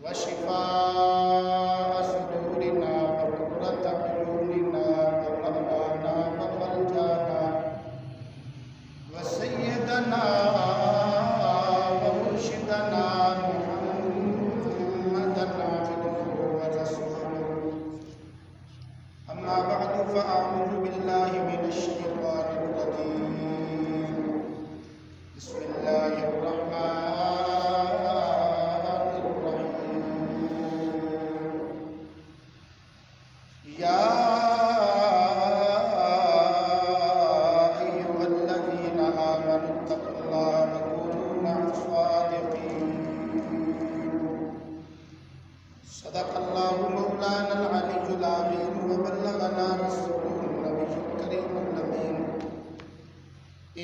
وشفاء صدورنا وقرة عيوننا ومولانا وملجانا وسيدنا ومرشدنا محمدا عبده ورسوله. أما بعد فأعوذ بالله من الشيطان الرجيم. بسم الله الرحمن الرحيم. يا أيها الذين آمنوا اتقوا الله وكونوا مع الصادقين. صدق الله مولانا العلي العظيم وبلغنا رسوله النبي الكريم الأمين.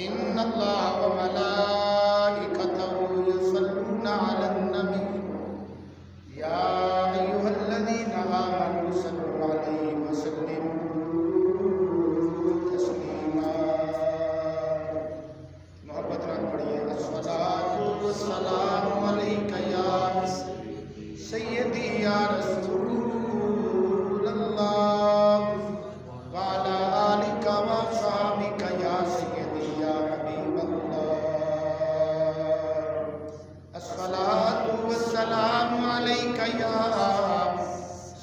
إن الله وملائكته يصلون على النبي يا أيها الذين آمنوا صلوا عليه وسلموا تسليما. محبت نال پڑھیے الصلاۃ والسلام علیک یا سیدی یا رسول اللہ وعلی آلک وصحبک یا سیدی یا حبیب اللہ. الصلاۃ والسلام علیک یا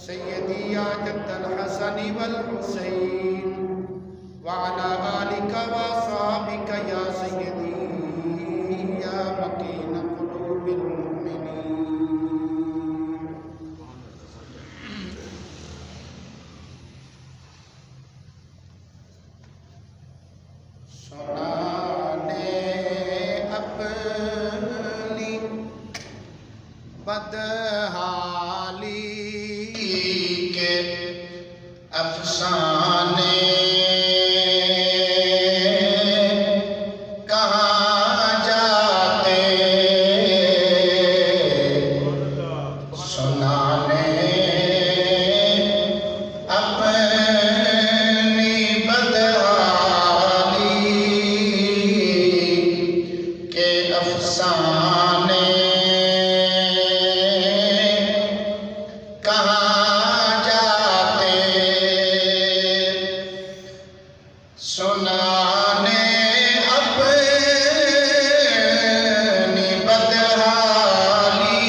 سیدی یا جد الحسن والحسین وعلی آلک وصحبک یا سیدی یا مکین قلوب المؤمنین. سنانے اپنی بدحالی کے افسانے کہاں جاتے. سنانے اپنی بدحالی کے افسانے کہاں جاتے. سنانے اپنی بدحالی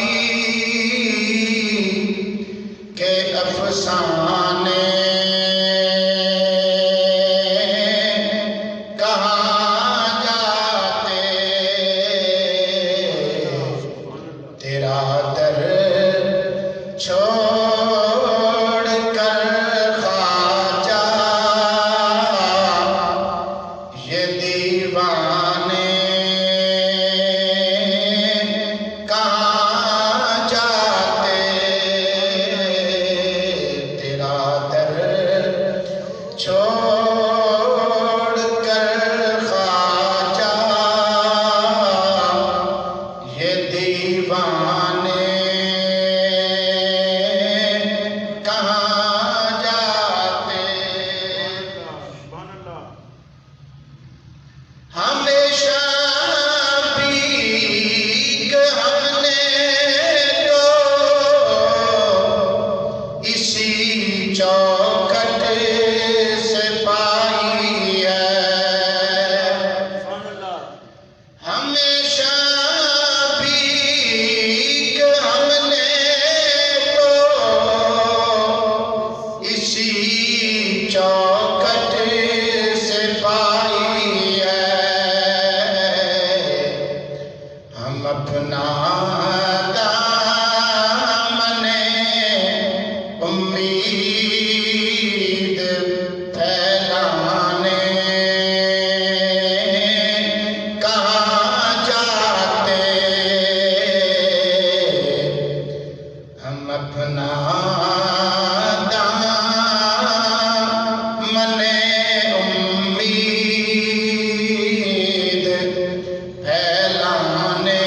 کے افسانے کہاں جاتے. تیرا در چھوڑ کر خواجہ یہ دیوانے کہاں جاتے. تیرا در چھوڑ کر خواجہ یہ دیوانے کہاں جاتے. ہمیشہ بھیک ہم نے تو اسی چوکھٹ سے پائی ہے. ہمیشہ بھیک ہم نے تو اسی چوکھٹ سے پائی ہے. ہم اپنا دامن امید پھیلانے کہاں جاتے. ہم اپنا دامن امید پھیلانے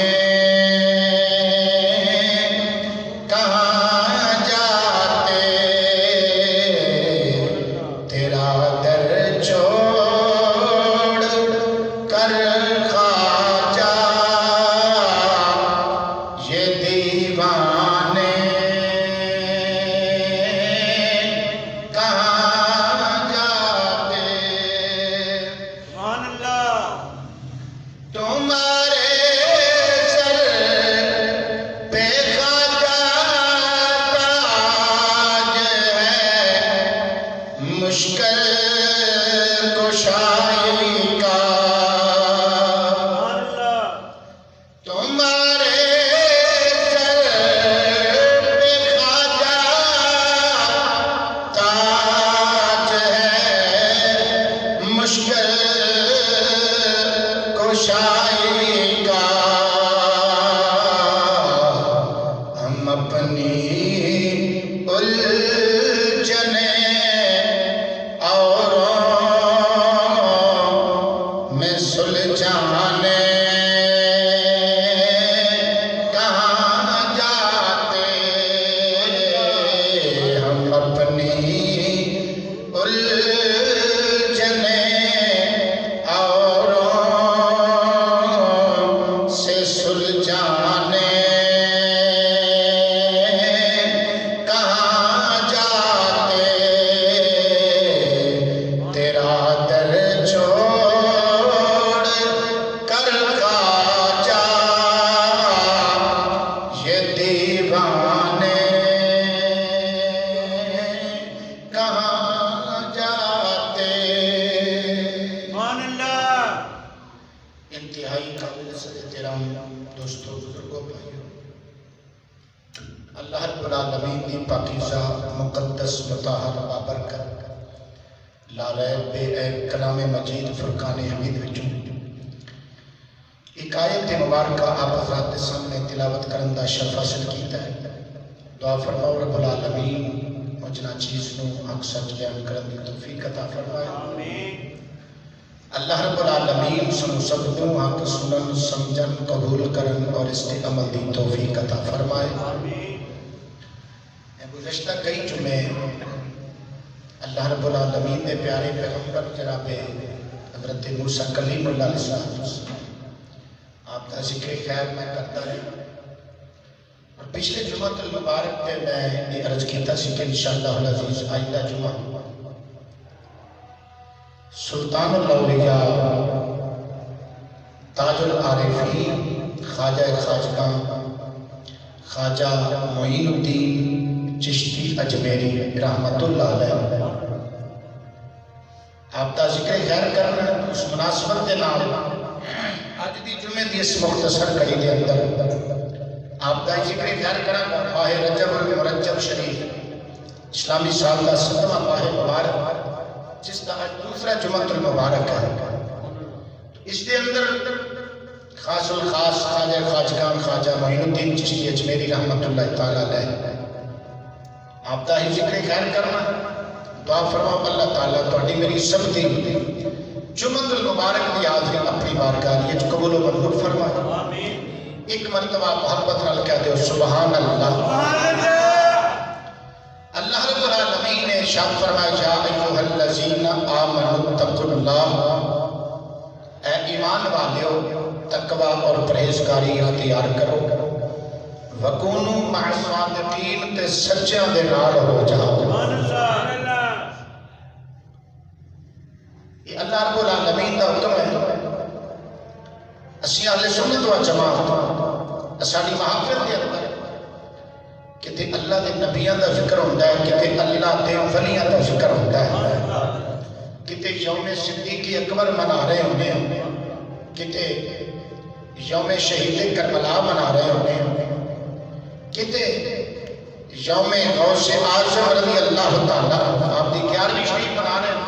اللہ رب العالمین دی پاکیزہ مقدس مطہر بابرکت لا ریب بے عیب کلام مجید فرقان حمید وچوں ایک آیت مبارکہ آپ حضرات کے سامنے تلاوت کرن دا شرف حاصل کیتا ہے. دعا فرماؤ رب العالمین مجھنا چیز نو حق سچ بیان کرن دی توفیق عطا فرمائے. اللہ رب العالمین سنو سب کو حق سنن سمجھن قبول کرن اور اس کے عمل دی توفیق عطا فرمائے. گزشتہ کئی جمعے اللہ رب العالمین دے پیارے پیغمبر جناب حضرت موسیٰ کلیم اللہ علیہ السلام آپ کا ذکر خیر میں کرتا رہا اور پچھلے جمعہ المبارک پہ میں یہ عرض کیتا سی کہ انشاءاللہ العزیز آئندہ جمعہ سلطان الاولیاء تاج العارفین خواجہ خواجگاں خواجہ معین الدین چشتی اجمیری رحمت اللہ علیہ آپ کا ذکر خیر کرنا اس مناسبت کے نام آج دی جمعہ دی اس مختصر کڑی دے اندر آپ کا ذکر خیر کرنا ماہ رجب المرجب شریف اسلامی سال کا 7واں ماہ مبارک جس کا آج دوسرا جمعہ المبارک ہے. اس دے اندر خاص الخاص خواجہ خواجگان خواجہ معین الدین چشتی اجمیری رحمت اللہ تعالیٰ علیہ آپ کا ہی ذکر خیر کرنا. دعا فرماؤ اللہ تعالیٰ توڑی میری سب دی جمعہ المبارک دی حاضری اپنی بارگاہ یہ قبول و منظور فرمائے. ایک مرتبہ محبت نال کہہ دے سبحان اللہ. اللہ رب العالمین نے ارشاد فرمایا یا ایھا الذین آمنوا اتقوا اللہ اے ایمان والیو تقوی اور پرہیزگاری اختیار کرو وَكُونُوا مَعَ الصَّادِقِينَ تے سچیاں دے نال ہو جاؤ. یہ اللہ رب العالمین دا حکم ہے. اسی اہل سنت و جماعت اساڑی محافظ دے اندر کتے اللہ دے نبیان دا ذکر ہوتا ہے کتے اللہ دے ولیاں دا ذکر ہوتا ہے کتے یوم صدیقی اکبر منا رہے ہونے کتے یوم شہید کربلا منا رہے ہونے کتے یوم غوث اعظم رضی اللہ تعالیٰ آپ دی 11ویں شریف منا رہے ہیں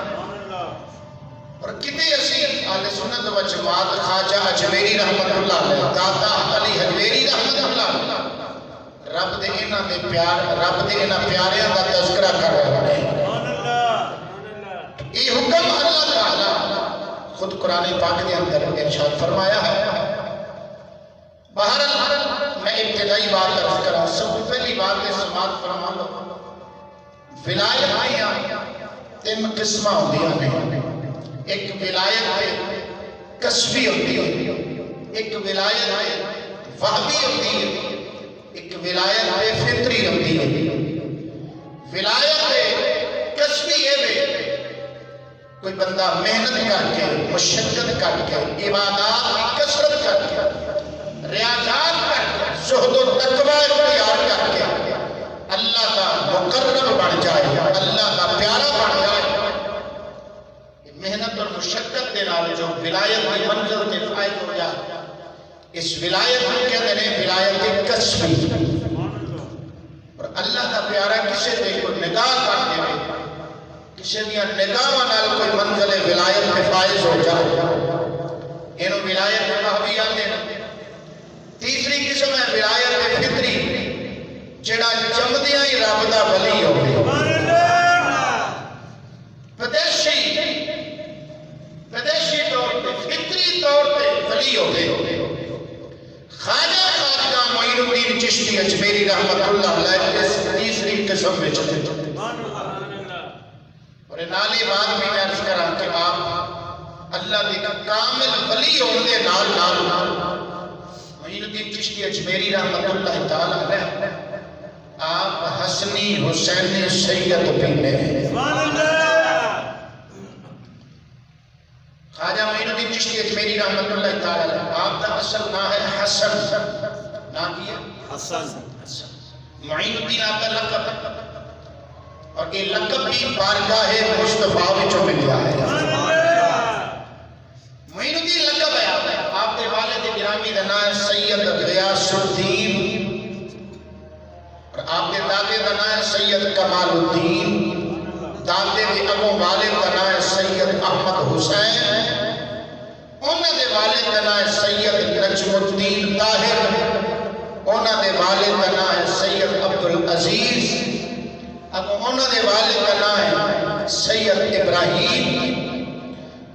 اور کتے اسی اہل سنت و جماعت خواجہ اجمیری رحمت اللہ علیہ داتا علی حجویری رحمت اللہ علیہ رب دے انہاں دے پیار رب دے انہاں پیاریاں دا تذکرہ کر رہے ہیں. یہ حکم اللہ تعالیٰ خود قرآن پاک دے اندر ارشاد فرمایا ہے. بہرحال میں ابتدائی بات عرض کرا سب سے پہلی بات سماعت فرما لو. ولایت 3 قسمہ ہوندیاں نے. ایک ولایت کسبی ہوتی ہے ایک ولایت وحبی ہوتی ہے ایک ولایت فطری ہوتی ہے. ولایت کسبی ہے کوئی بندہ محنت کر کے مشقت کر کے عبادات کی کثرت کر کے ریاضات کر کے زہد و تقوی اختیار کر کے اللہ کا مقرب بن جائے اللہ کا پیارا بن جائے. محنت اور مشقت کے نال جو ولایت کی منزل کے فائد ہو جائے اس ولایت کو کہتے ہیں ولایت کسبی. اور اللہ کا پیارا کسے دے کو نگاہ کر دے کسے دیا نگاہ نال کوئی منزل ولایت میں فائز ہو جائے انہوں ولایت میں محبی آتے ہیں. تیسری قسم ہے ولایت فطری جڑا جمدیاں ہی رب دا ولی ہو پیدائشی طور پہ فطری طور پہ ولی ہو گئے. خواجہ خواجہ معین الدین چشتی اجمیری رحمت اللہ علیہ اس تیسری قسم میں چلے. اور نالی بات بھی میں عرض کرا کہ آپ اللہ دی کامل ولی ہوندے نال معین الدین چشتی اجمیری رحمت اللہ تعالیٰ علیہ آپ حسنی حسین سید پینے خواجہ معین الدین چشتی اجمیری رحمت اللہ تعالیٰ آپ کا اصل نام ہے حسن. نام کیا حسن. معین الدین آپ کا لقب ہے اور یہ لقب بھی بارگاہ مصطفیٰ وچوں ملیا ہے. معین الدین لقب ہے آپ کے والد گرامی کا نام سید غیاث الدین اور آپ سید کمال الدین، دادے دے اگوں والد کا نام ہے سید احمد حسین، انہاں دے والد کا نام ہے سید نجم الدین طاہر، انہاں دے والد کا نام ہے سید عبدالعزیز، انہاں دے والد کا نام ہے سید ابراہیم،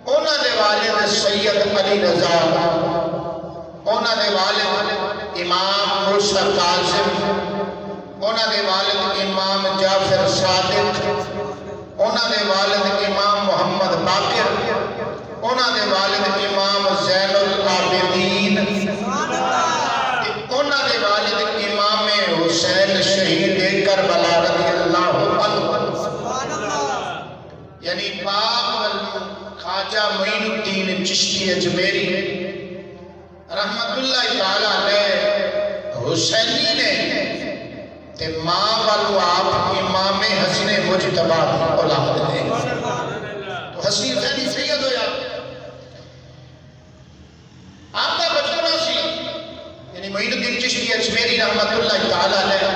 انہاں دے والد سید علی رضا، انہاں دے والد امام موسیٰ کاظم، انہاں دے والد امام جعفر صادق، انہاں دے والد امام محمد باقر، انہاں دے والد امام زین العابدین، انہاں دے والد امام حسین شہید کربلا رضی اللہ عنہ، یعنی باپ خواجہ معین الدین چشتی اجمیری رحمت اللہ تعالیٰ علیہ حسینی نے تے ماں والو آپ امام حسن مجتبہ اولاد دے تو حسین حسینی سید ہویا، آپ کا بچپنا سی، یعنی معین الدین چشتی اجمیری رحمت اللہ تعالیٰ علیہ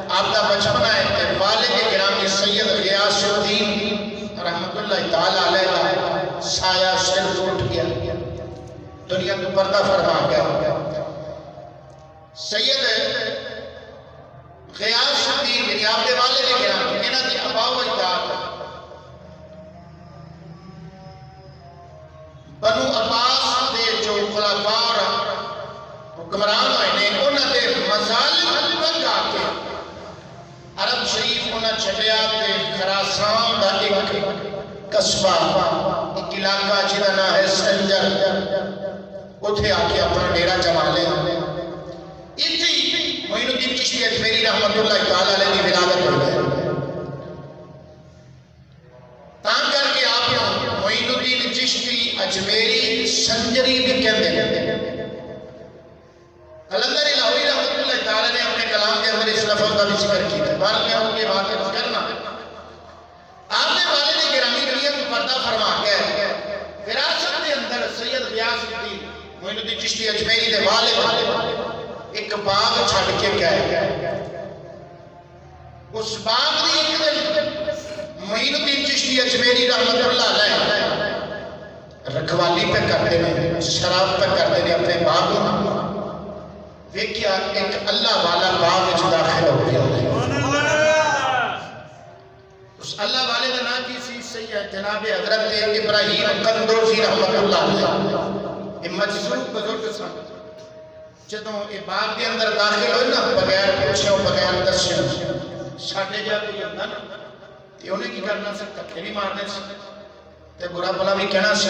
آپ کا بچپنا ہے کہ والد گرامی سید غیاث الدین رحمت اللہ تعالیٰ علیہ کا سایہ سر اٹھ گیا، دنیا کو پردہ فرما گیا۔ سید غیاث الدین یعنی آپ کے والد گرامی انہاں دی ابا و اجداد بنو عباس دے جو خلفاء حکمران ہوئے نے انہاں دے مظالم تنگ آ کے عرب شریف انہاں چھڈیا تے خراسان دا ایک قصبہ ایک علاقہ جہاں نام ہے سنجر، اتھے آ کے اپنا ڈیرا جما لیا، اتھی معین الدین چشتی اجمیری رحمت اللہ تعالیٰ علیہ کی ولادت ہو گئی، تاں کر کے آپ معین الدین چشتی اجمیری سنجری بھی کہتے ہیں۔ قلندر لاہوری رحمت اللہ تعالیٰ نے اپنے کلام کے اندر اس لفظ کا بھی ذکر کیا ہے، بار میں ان کی بات کرنا آپ نے والد گرامی دنیا کو پردہ فرما کے وراثت کے اندر سید غیاث الدین معین الدین چشتی اجمیری دے والد ایک باغ چھڑ کے گئے، اس باغ دی ایک دن معین الدین چشتی اجمیری رحمت اللہ علیہ رکھوالی پہ کرتے ہیں، شراب پہ کرتے ہیں اپنے باغ میں، دیکھیا ایک اللہ والا باغ وچ داخل ہو گیا، اس اللہ والے کا نام کی سی سید جناب حضرت ابراہیم قندوزی رحمت اللہ علیہ، یہ مجذوب بزرگ سن، جدوں یہ باغ کے اندر داخل ہوئے نا بغیر پوچھے بغیر دسے ساڈے جا کوئی ہوندا نا تے انہیں کی کرنا سی دھکے بھی مارنے سی تے برا بھلا بھی کہنا سی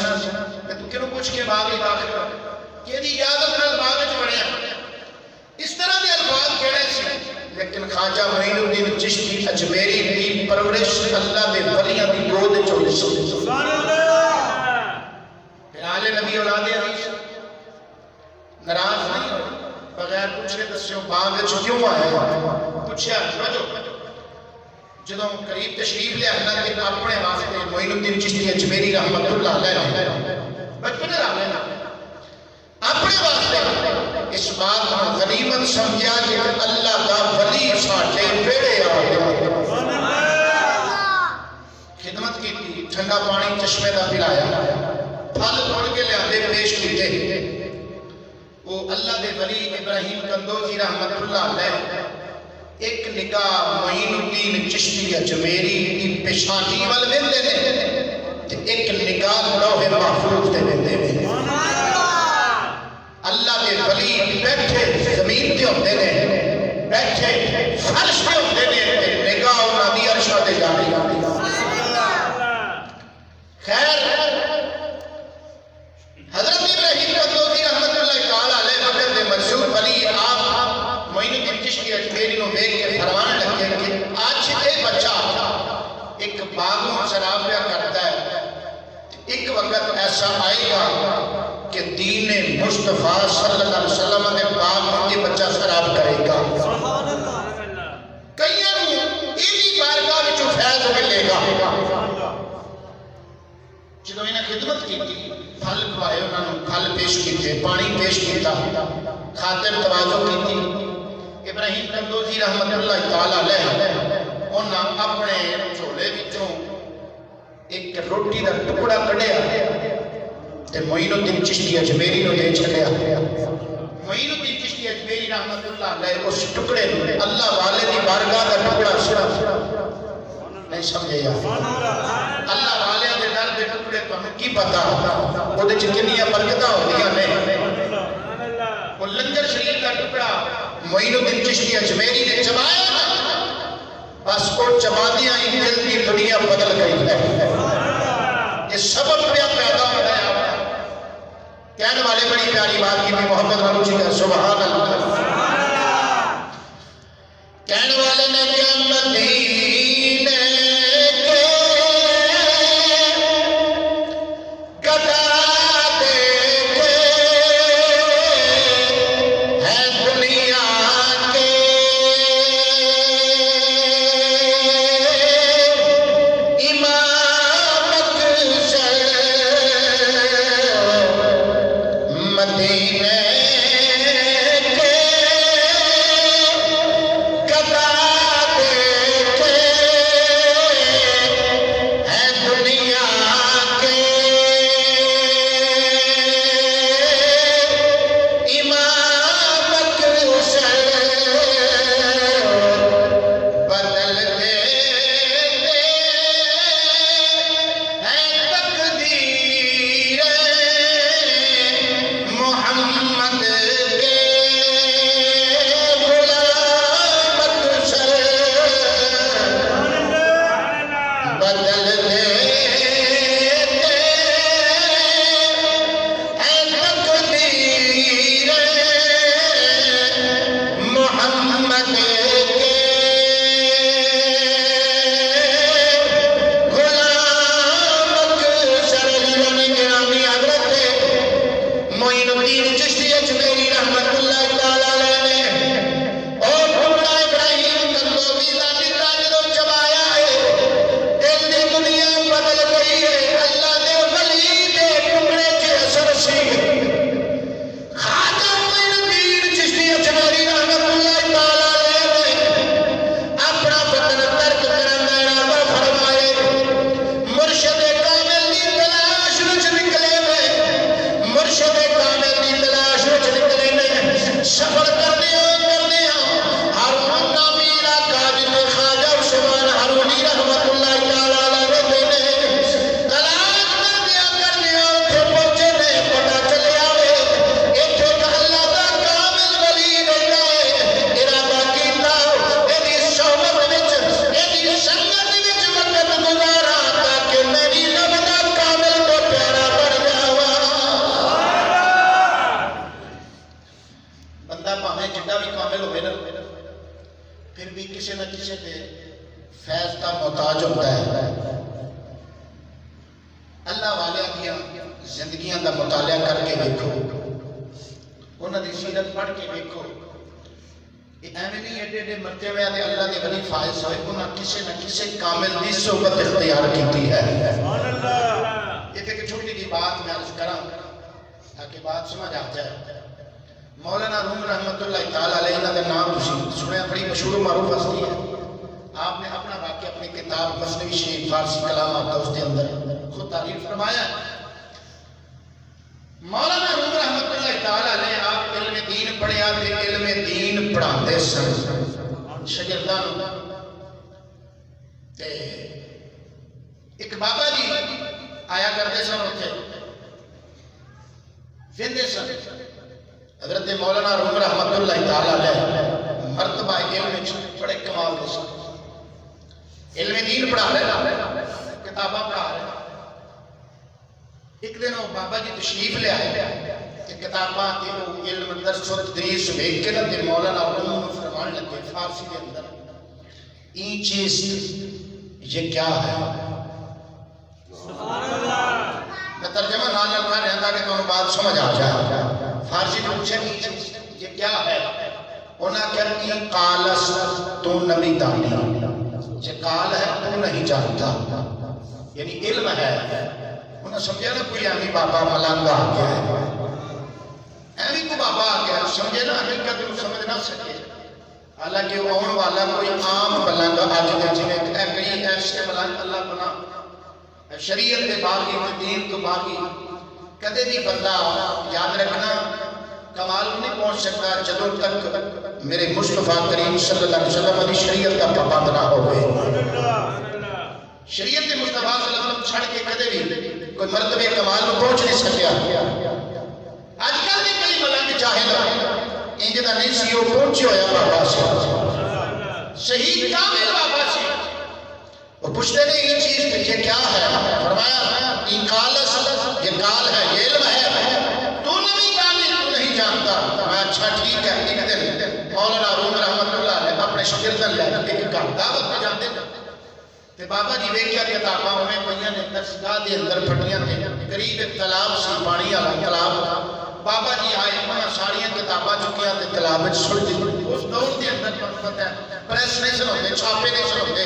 کہ تو کیوں پوچھ کے باغ داخل ہو کہ دی اجازت نال باغ وچ وڑیا، اس طرح کے الفاظ کہنے سی، لیکن خواجہ معین الدین چشتی اجمیری دی پرورش اللہ دے ولیاں دی گود وچ ہوئی سی، سبحان اللہ، پھر آل نبی اولاد عزیز ناراض نہیں ہوئے، بغیر پوچھے دسیوں باغ وچ کیوں آئے، پوچھیا جدوں قریب تشریف لے آنا کہ اپنے واسطے معین الدین چشتی اجمیری رحمت اللہ علیہ بچپن رہے نا اپنے واسطے اس بات کو غنیمت سمجھا کہ اللہ کا ولی ساٹھے بیڑے آئے، خدمت کی تھی، ٹھنڈا پانی چشمے دا پلایا، پھل توڑ کے لے آدھے پیش کیتے، وہ اللہ دے ولی ابراہیم قندوزی رحمت اللہ علیہ ایک نگاہ معین الدین چشتی اجمیری کی پیشانی وال ویندے نے ایک نگاہ لوح محفوظ دے ویندے نے، اللہ دے ولی بیٹھے زمین تے ہوندے نے، بیٹھے فرش تے ہوندے نے، نگاہ انہاں دی عرشاں تے جاری، خیر حضرت ابراہیم قندوزی رحمت اللہ تعالیٰ علیہ وقت دے مجذوب ولی آپ معین الدین چشتی اجمیری نو دیکھ کے فرمان لگے کہ آج یہ بچہ ایک باغوں شراب پیا کرتا ہے، ایک وقت ایسا آئے گا کہ دین مصطفیٰ صلی اللہ علیہ وسلم کے باغ میں بچہ شراب کرے گا، کئیوں ایدی بارگاہ وچوں فیض ملے گا۔ جدوں انہیں خدمت کی پھل کھوائے، انہوں نے پھل پیش کیتے، پانی پیش کیتا، خاطر تواضع کی، ابراہیم قندوزی رحمت اللہ تعالیٰ علیہ انہاں اپنے جھولے وچوں ایک روٹی دا ٹکڑا کڈیا تے معین الدین چشتی اجمیری نو دے چھڈیا معین الدین چشتی اجمیری رحمت اللہ علیہ اس ٹکڑے نو اللہ والے دی بارگاہ دا ٹکڑا سنا نہیں سمجھے یا اللہ والے دے در دے ٹکڑے تو ہمیں کی پتا وہ دے چکنیاں برکتہ ہوتیاں نے وہ لنگر شریف کا ٹکڑا معین الدین چشتی اجمیری نے چبایا بس کو چبا دیا ہی دل کی دنیا بدل گئی ہے یہ سبب پہ پیدا ہو رہا ہے کہنے والے بڑی پیاری بات کی بھی محمد رب جی کا سبحان اللہ کہنے والے نے کہ مدینے کے گدا دیکھے ہیں دنیا کے امامت سے مدینے یہ کیا ہے میں ترجمہ نہ لگا رہا تھا کہ تمہیں بات سمجھ آ جائے فارسی میں پوچھے یہ کیا ہے انہاں کہتی قالس تو نبی دانی یہ قال ہے تو نہیں جانتا یعنی علم ہے انہاں سمجھا نا کوئی امی بابا ملانگا آ گیا ہے امی کو بابا آ گیا سمجھے نا حقیقت کو سمجھ نہ سکے حالانکہ آن والا کوئی عام ملنگ اج دے جویں کئی ایسے ملنگ اللہ بنا شریعت کے باغی تے دین تو باغی کدے بھی بندہ یاد رکھنا کمال نہیں پہنچ سکتا جدوں تک میرے مصطفیٰ کریم صلی اللہ علیہ وسلم کی شریعت کا پابند نہ ہوئے. شریعت کے مصطفیٰ صلی اللہ علیہ وسلم چھڑ کے کدے بھی کوئی مرتبہ کمال میں پہنچ نہیں سکیا. آج کل بھی کئی ملنگ جاہل انج دا نہیں سی وہ پہنچے ہویا بابا سے صحیح کامل بابا سے وہ پوچھتے نہیں یہ چیز کہ یہ کیا ہے. فرمایا یہ کالس یہ کال ہے یہ علم ہے تو نبی کالی تو نہیں جانتا. میں اچھا ٹھیک ہے. ایک دن مولانا روم رحمت اللہ علیہ اپنے شاگردن لے ایک گھر دعوت میں جاتے تے بابا جی ویکھیا کتاباں انہیں پئیاں نے درسگاہ دے اندر پھٹیاں تے قریب ایک تالاب سی پانی والا تالاب. بابا جی آئے انہاں ساری کتاباں چکیاں تے تالاب وچ سٹ دتی. اس دور دے اندر پتہ ہے پریس نہیں سن ہوندے چھاپے نہیں سن ہوندے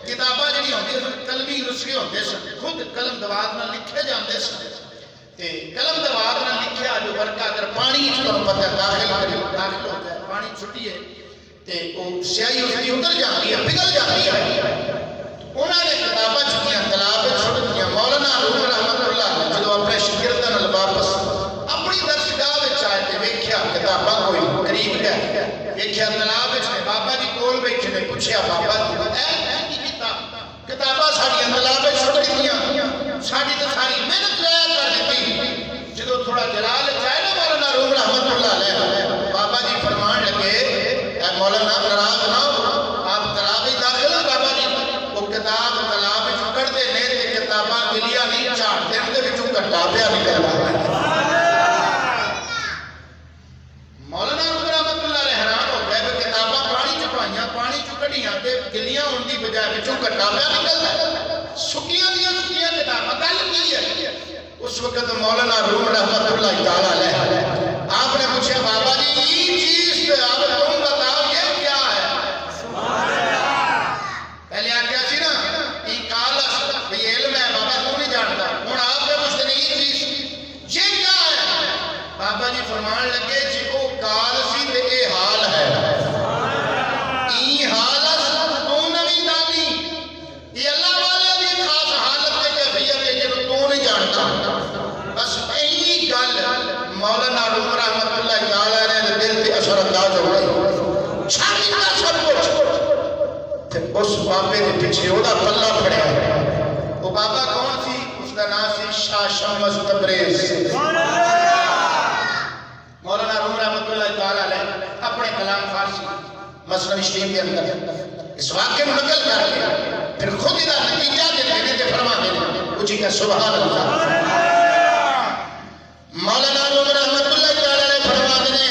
کتاباں جڑی ہوندی سن قلمی نسخے ہوندے سن خود قلم دوات نال لکھے جاندے سن تے قلم دوات نال لکھیا جو ورقہ اگر پانی وچ تانوں پتہ داخل ہو جائے پانی چھٹیے تے او سیاہی اس دی اتر جاندی ہے پگھل جاندی ہے. انہاں نے کتاباں چکیاں تالاب وچ سٹ دتیاں. مولانا روم رحمت اللہ علیہ جدوں اپنے شاگرداں نال واپس اپنی درسگاہ وچ آئے تے ویکھیا کتاباں کوئی قریب گئے ویکھیا تالاب وچ بابا جی کول بیٹھے نے. پوچھیا بابا جی اے کی کتاب کتاباں ساڈیاں تالاب وچ سٹ دتیاں ساڈی تے ساری محنت ضائع کر دتی. جدوں تھوڑا جلال چاہے نا مولانا روم رحمت اللہ علیہ بابا جی فرمان لگے اے مولانا ناراض نہ ہو آپ تالاب وچ داخل ہو. بابا جی وہ کتاب تالاب وچ کڈ دے نے تے کتاباں گلیاں نہیں جھاڑ دین دے وچوں گھٹا پیا نکلدا ہے. مولانا روم رحمت اللہ علیہ حیران ہو گئے کہ کتاباں پانی چ پائیاں پانی چ کڈیاں تے گلیاں ہون دی بجائے وچوں گھٹا پیا نکلدا ہے. سکیاں دیاں سکیاں کتاباں گل کی ہے. اس وقت مولانا روم رحمت اللہ تعالی علیہ آپ نے پوچھا بابا جی یہ چیز اب تم بتاؤ یہ کیا ہے. پہلے آکھیا سی نا یہ کالس یہ علم ہے بابا تو نہیں جانتا. ہن آپ نے پوچھتے نہیں یہ چیز یہ کیا ہے. بابا جی فرمان لگے جی وہ کال سی تے اے حال ہے. ای حالت تو نہیں جانی یہ اللہ والے دی خاص حالت تے کیفیت ہے جو تو نہیں جانتا. بس اینی گل مولانا روم رحمت اللہ تعالی نے دل تے اثر انداز ہو گئی. چھاڑی دا سب کچھ تے اس بابے دے پیچھے اودا پلہ پڑیا. وہ بابا کون سی؟ اس کا نام سی شاہ شمس تبریز. مولانا روم رحمت اللہ تعالی علیہ اپنے کلام فارسی مثنوی شریف کے اندر اس واقعے میں نقل کر کے پھر خود ادھا نتیجہ دیتے تھے فرما دیتے اچھی کا سبحان اللہ. مولانا روم رحمت اللہ تعالی علیہ فرما دیتے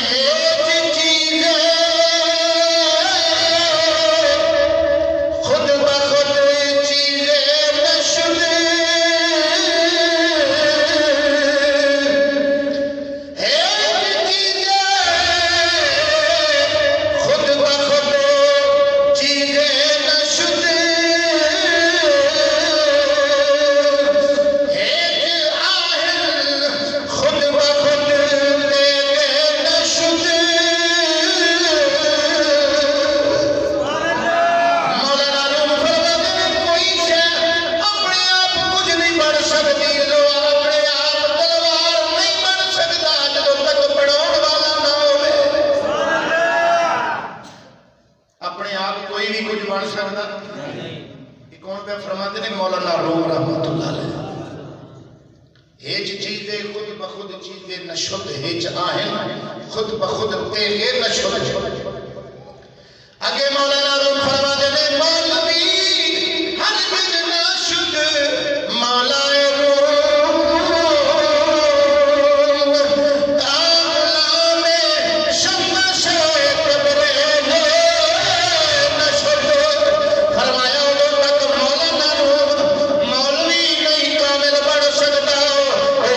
ایک چیز خود بخود چیزیں نشد خود بخود تیغے نشد. اگے مولانا روم فرما دینے مولوی ہر بن نشد مولائے روم تاغلا میں شمس تبریز نشد. فرمایا ادھر تک مولانا روم مولوی نہیں کامل بڑھ سکتا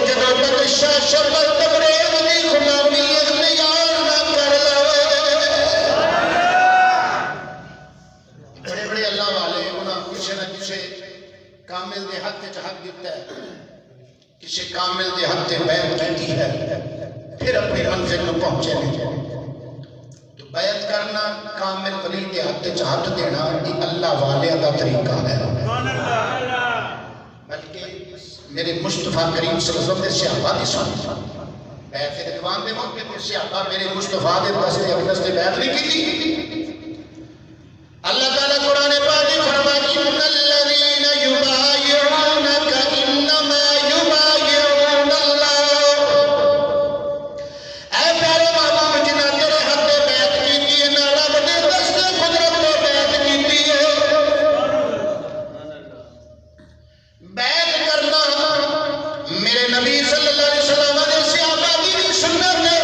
جدوں تک شاہ شمس کسی کامل دے حق تے بیعت کیتی ہے پھر اپنی منزل میں پہنچے نہیں. تو بیعت کرنا کامل ولی کے ہاتھ دینا یہ اللہ والے دا طریقہ ہے بلکہ میرے مصطفیٰ کریم صلی اللہ علیہ وسلم نے صحابہ دی سن بیعت رضوان دے موقع پر صحابہ میرے مصطفیٰ دے دستے اقدس دے بیعت نہیں کی تھی اللہ تعالیٰ قرآن پاک میں فرمایا ان الذین یبایعونک انما یبایعون اللہ اے پیارے محبوب جنہاں تیرے حق میں بیعت کی ہے نہ رب نے دست قدرت میں بیعت کی ہے بیعت کرنا میرے نبی صلی اللہ علیہ وسلم نے صحابہ کی سنت ہے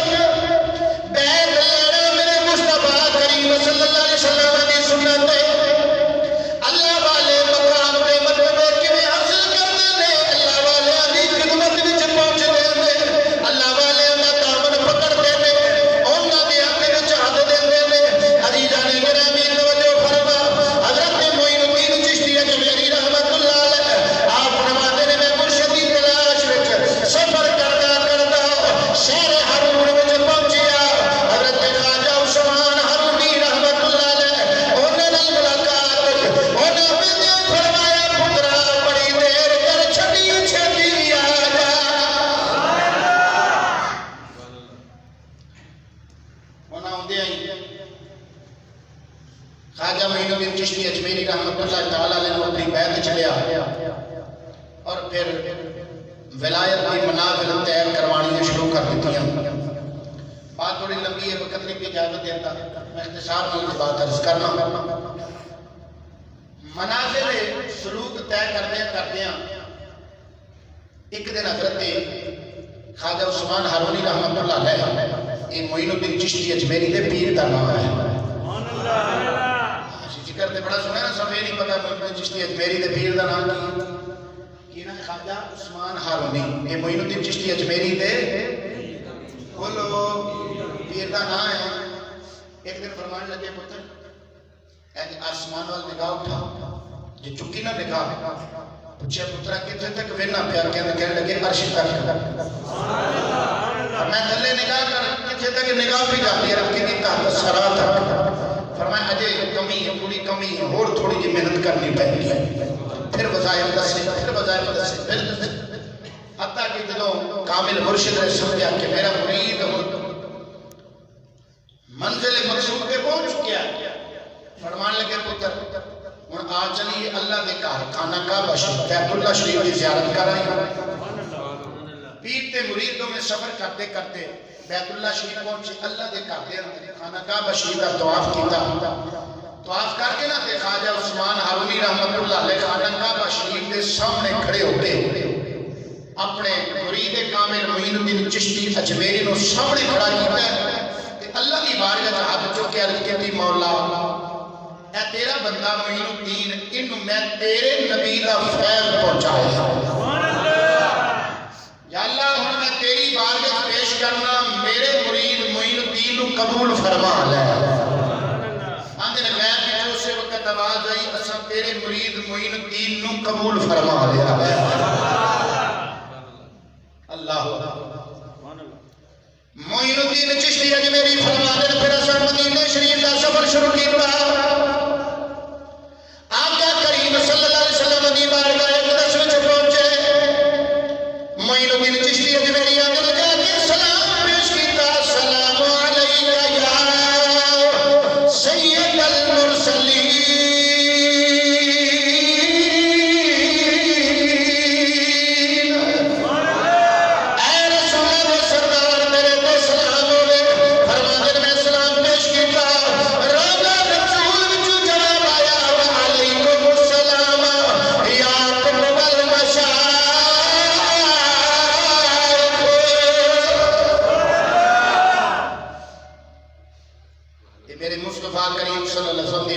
بیعت لینا میرے مصطفیٰ کریم صلی اللہ علیہ وسلم کی سنت ہے اللہ والے مقام پہ مرتبے کیویں حاصل کرتے ہیں اللہ والے دی خدمت وچ پہنچتے ہیں اللہ والے دا دامن پکڑتے ہیں انہاں دے حق وچ ہاتھ دیندے ہیں عزیزان گرامی توجہ فرما حضرت معین الدین چشتی اجمیری رحمت اللہ علیہ آپ فرماتے ہیں میں مرشد کی تلاش وچ سفر کردا شہر ہارون وچ پہنچیا حضرت خواجہ عثمان ہارونی رحمت اللہ علیہ انہاں نال ملاقات انہاں نے فرمایا پترا بڑی دیر کر چھڈی چھڈی آ جا انہاں اوندے آئی خواجہ معین الدین چشتی اجمیری رحمت اللہ تعالی علیہ نے اپنی بیعت چلیا اور پھر ولایت کی منازل طے کروانی شروع کر دیتی ہیں بات تھوڑی لمبی ہے وقت نہیں کی اجازت دیتا میں اختصار میں بات عرض کرنا منازل سلوک طے کرتے ہیں ایک دن حضرت خواجہ عثمان ہارونی رحمت اللہ علیہ یہ معین الدین چشتی اجمیری دے پیر دا نام ہے ذکر تے بڑا سنا ہے سب یہ نہیں پتا معین الدین چشتی اجمیری دے پیر دا نام کی نا خواجہ عثمان ہارونی یہ معین الدین چشتی اجمیری دے بولو پیر دا نام ہے ایک دن فرمان لگے پتر اے آسمان وال نگاہ اٹھا جو چکی نہ نگاہ پوچھے پترا کتنے تک وینا پیار کہنے لگے عرش تک میں تھلے نگاہ کر کتنے تک نگاہ بھی جاتی ہے رکھی دی تحت سرا تک فرمایا اجے کمی ہے پوری کمی ہے اور تھوڑی جی محنت کرنی پہنی ہے پھر وظائف دسے پھر وظائف دسے پھر حتیٰ کہ جدوں کامل مرشد نے سمجھا کہ میرا مرید منزل مقصود پہ پہنچ چکیا فرمان لگے پتر ہن آ چلیے اللہ دے گھر خانہ کعبہ شریف بیت اللہ شریف کی زیارت کر آئی پیر تے مریدوں میں سفر کرتے کرتے بیت اللہ شریف پہنچے اللہ دے گھر دے اندر خانہ کعبہ شریف کا طواف کیتا طواف کر کے نہ تے خواجہ عثمان ہارونی رحمت اللہ علیہ خانہ کعبہ شریف کے سامنے کھڑے ہو گئے اپنے مرید کامل معین الدین چشتی اجمیری نو سامنے کھڑا کیتا ہے کہ اللہ کی بارگاہ ہاتھ چوک کے عرض کی مولا اے تیرا بندہ معین الدین انہوں میں تیرے نبی دا فیض پہنچایا یا اللہ ہوں میں تیری بارگاہ پیش کرنا میرے مرید معین الدین نو قبول فرما لے آندھے نے غیر کی جو سے وقت آواز آئی اساں تیرے مرید معین الدین نو قبول فرما لیا اللہ معین الدین چشتی اجمیری فرما دے پھر اساں مدینہ شریف دا سفر شروع کیتا آقا کریم صلی اللہ علیہ وسلم دی بارگاہ اقدس وچ پہنچے معین الدین چشتی اجمیری آگے جا کے سلام پیش کیتا سلام علیکہ یا سید المرسلین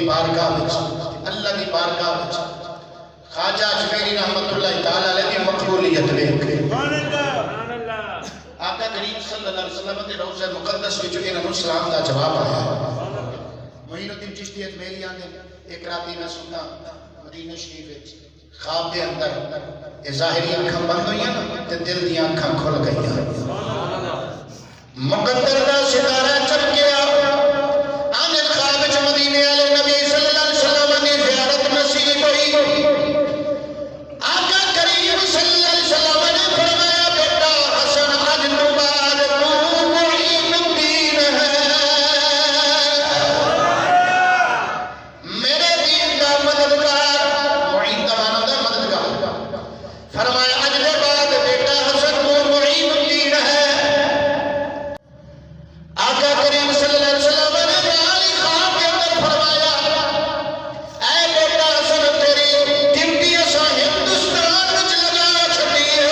اللہ دی بارگاہ وچ خواجہ اجمیری رحمت اللہ تعالی علیہ کی مقبولیت دیکھ آقا کریم صلی اللہ علیہ وسلم دے روضہ مقدس وچ انہاں نوں سلام دا جواب آیا معین الدین چشتی اجمیری آندے ایک راتی میں سنتا مدینہ شریف وچ خواب دے اندر یہ ظاہری اکھاں بند ہوئیاں تے دل دی اکھاں کھل گئیاں مقدر دا ستارہ چمکیا مدینے والے نبی صلی اللہ علیہ وسلم کی زیارت نصیب ہوئی آقا کریم صلی اللہ علیہ وسلم نے فرمایا بیٹا حسن اج تو بعد تو معین الدین ہے میرے دین کا مددگار معین کا معنی ہوتا ہے مددگار فرمایا اج کے بعد بیٹا حسن تو معین الدین ہے آقا کریم صلی اللہ علیہ وسلم نے علی خواب کے اندر فرمایا اے بیٹا حسن تیری ڈیوٹی اساں ہندوستان وچ لگا چھڈی ہے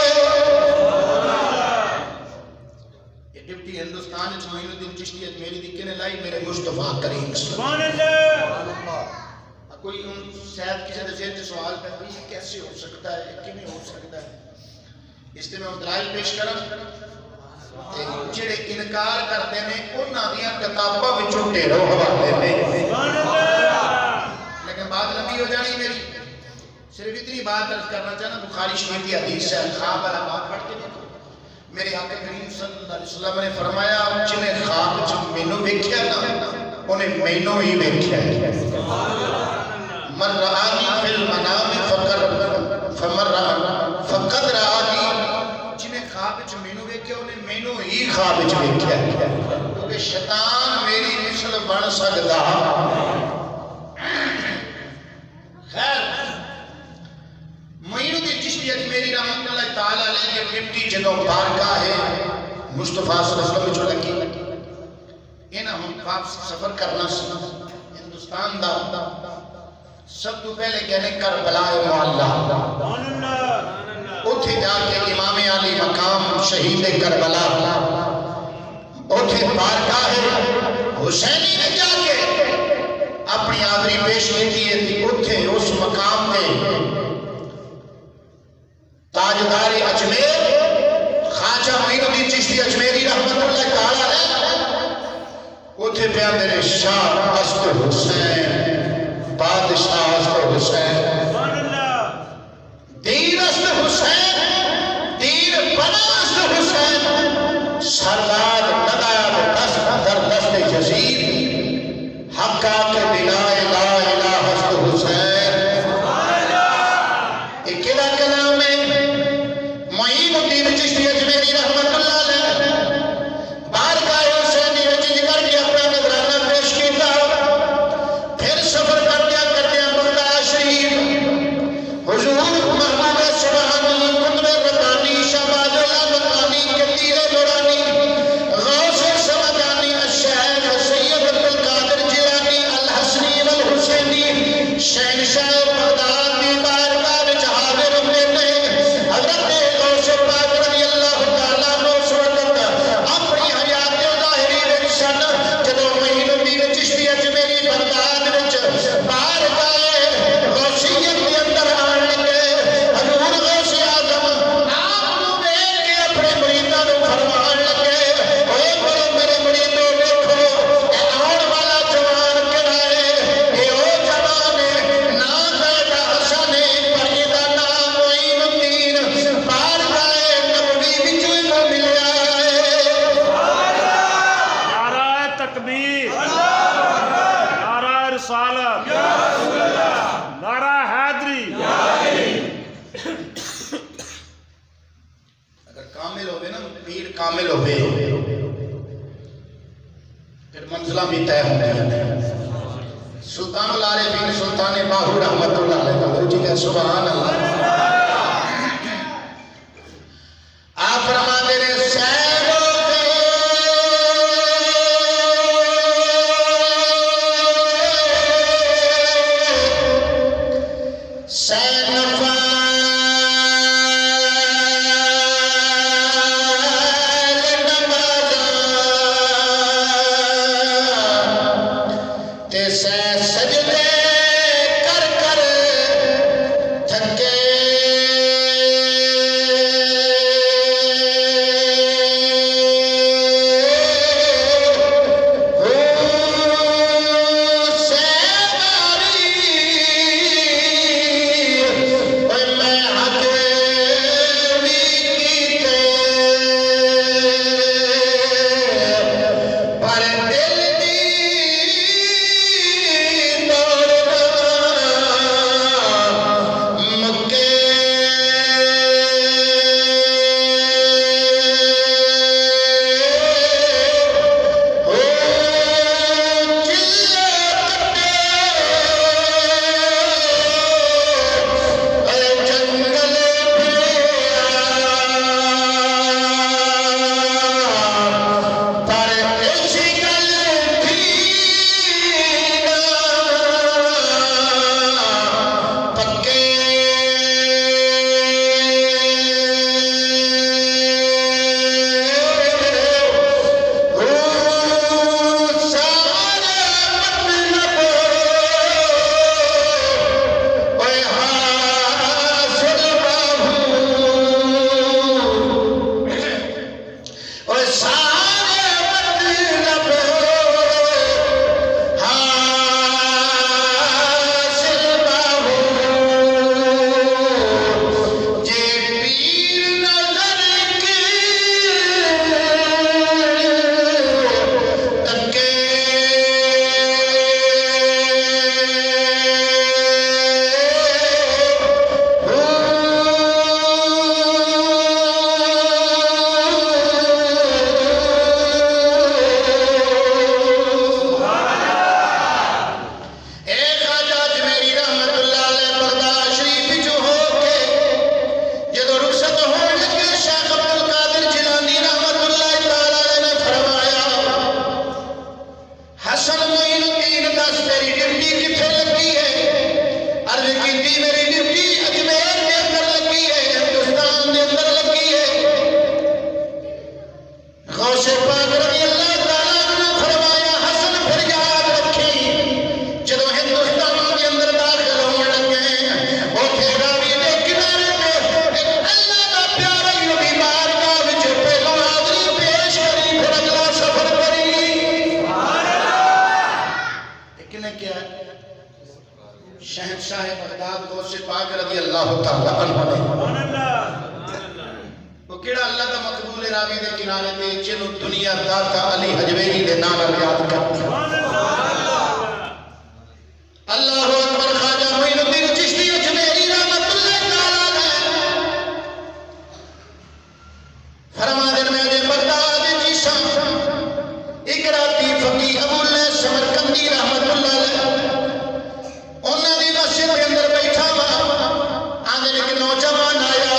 یہ ڈیوٹی ہندوستان وچ معین الدین چشتی اجمیری دی کنے لائی میرے مصطفیٰ کریم سبحان اللہ کوئی شاید کسی ذہن سے سوال پیدا یہ کیسے ہو سکتا ہے کیویں ہو سکتا ہے اس تے میں دلائل پیش کراں جڑے انکار کرتے ہیں انہاں دیاں کتاباں وچوں ٹیرو حوالے نے لیکن بات لمبی ہو جانی میری صرف اتنی بات عرض کرنا چاہنا بخاری شریف کی حدیث ہے خواب والا بات پڑھ کے دیکھو میرے آقا کریم صلی اللہ علیہ وسلم نے فرمایا جنہیں خواب وچ مینوں ویکھیا نا انہیں مینوں ہی ویکھیا ہے من رآنی فی المنام فقد رآنی جنہیں خواب وچ مینوں ویکھیا انہیں مینوں ہی خواب وچ ویکھیا کیونکہ شیطان میری مثل بن سکدا خیر معین الدین چشتی اجمیری رحمۃ اللہ تعالی علیہ کی ڈیوٹی جدوں بارگاہ ہے مصطفیٰ صلی اللہ علیہ وسلم وچ لگی انہاں ہم واپس سفر کرنا سی ہندوستان دا سب تو پہلے کہنے کربلا معلیٰ اتھے جا کے امام علی مقام شہید کربلا اتھے بارگاہ حسینی نے جا کے اپنی آدری پیش کی تھی اتھے اس مقام پہ تاجدار اجمیر خواجہ معین الدین چشتی اجمیری رحمت اللہ تعالی علیہ اتھے پہ میرے شاہ است حسین بادشاہ است حسین دیر است حسین دیر بنا است حسین سردار ندائب دست در دست جزیر حقا کے بنا لا الہ است حسین ایک کلام ہے معین الدین چشتی اجمیری رحمت اللہ علیہ بارگاہ حسینی وچ ذکر کے اپنا نظرانہ پیش کیتا پھر سفر کردیا بغداد شریف حضور محبوب سبحانی قطب ربانی شہباز اللہ مکانی کثیر نورانی غوث سمدانی الشیخ سید عبدالقادر جیلانی الحسنی والحسینی شہنشاہ بغداد کی بارگاہ وچ حاضر ہوتے تھے حضرت غوث پاک رضی اللہ تعالیٰ عنہ اس وقت اپنی حیات ظاہری وچ سن جدوں معین الدین چشتی اجمیری بغداد وچ بارگاہ غوثیت کے اندر آن لگے حضور غوث اعظم آپ نو دیکھ کے اپنے مریداں نو فرمان لگے اے میرے مریدوں دیکھو اے آن والا جوان کہڑا ہے اے او جوان ہے نام زیدہ حسن ہے پر دا نام معین الدین بارگاہ نبوی وچوں انہوں ملیا ہے نعرہ تکبیر نعرہ رسالت نعرہ حیدری اگر کامل ہوئے نا پیر کامل ہوئے پھر منزلہ بھی طے ہوتے ہیں سلطان العارفین سلطان باہو رحمت اللہ علیہ وسلم جی کہ سبحان اللہ آپ فرما دے رہے سیروں پہ سجدے کر کر تھکے شہنشاہ بغداد غوث پاک رضی اللہ تعالی عنہ نے وہ کیڑا اللہ دا مقبول راوی دے کنارے تے جنوں دنیا داتا علی حجویری دے نام یاد کرتی اللہ اکبر خواجہ معین الدین چشتی اجمیری رحمت اللہ تعالی علیہ فرما دے میں دے بغداد کی شان ایک راتی فقیہ ابو اللہ سمرقندی رحمت اللہ علیہ انہاں دی مسجد کے اندر بیٹھا وا آندے ایک نوجوان آیا